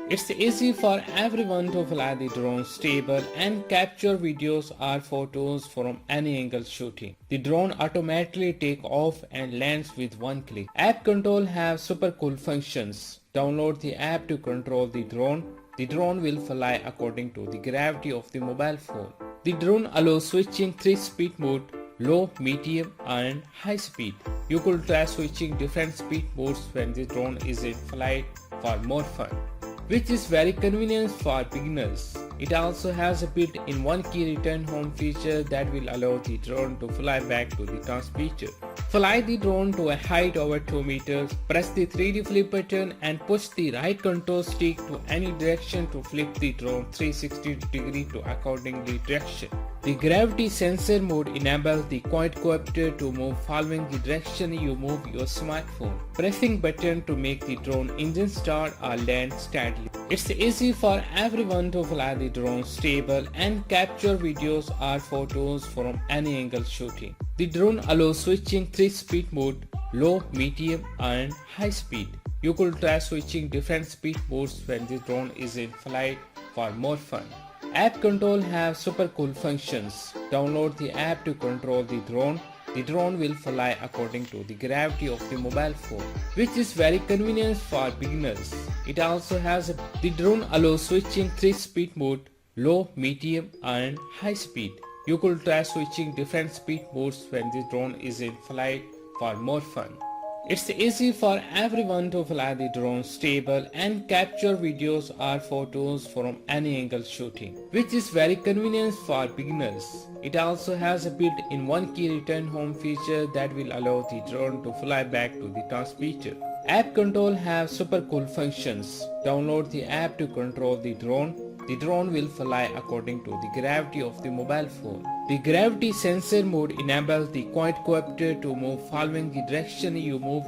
It's easy for everyone to fly the drone stable and capture videos or photos from any angle shooting. The drone automatically takes off and lands with one click. App control have super cool functions. Download the app to control the drone. The drone will fly according to the gravity of the mobile phone. The drone allows switching 3-speed mode: low, medium and high speed. You could try switching different speed modes when the drone is in flight for more fun, which is very convenient for beginners. It also has a built-in one-key return home feature that will allow the drone to fly back to the transmitter. Fly the drone to a height over 2 meters, press the 3D flip button and push the right control stick to any direction to flip the drone 360 degrees to accordingly direction. The gravity sensor mode enables the quadcopter to move following the direction you move your smartphone. Pressing button to make the drone engine start or land steadily. It's easy for everyone to fly the drone stable and capture videos or photos from any angle shooting. The drone allows switching 3-speed mode: low, medium and high speed. You could try switching different speed modes when the drone is in flight for more fun. App control have super cool functions. Download the app to control the drone. The drone will fly according to the gravity of the mobile phone, which is very convenient for beginners. It also has the drone allows switching 3-speed mode: low, medium and high speed. You could try switching different speed modes when the drone is in flight for more fun. It's easy for everyone to fly the drone stable and capture videos or photos from any angle shooting, which is very convenient for beginners. It also has a built-in one-key return home feature that will allow the drone to fly back to the transmitter. App control have super cool functions. Download the app to control the drone. The drone will fly according to the gravity of the mobile phone. The gravity sensor mode enables the quadcopter to move following the direction you move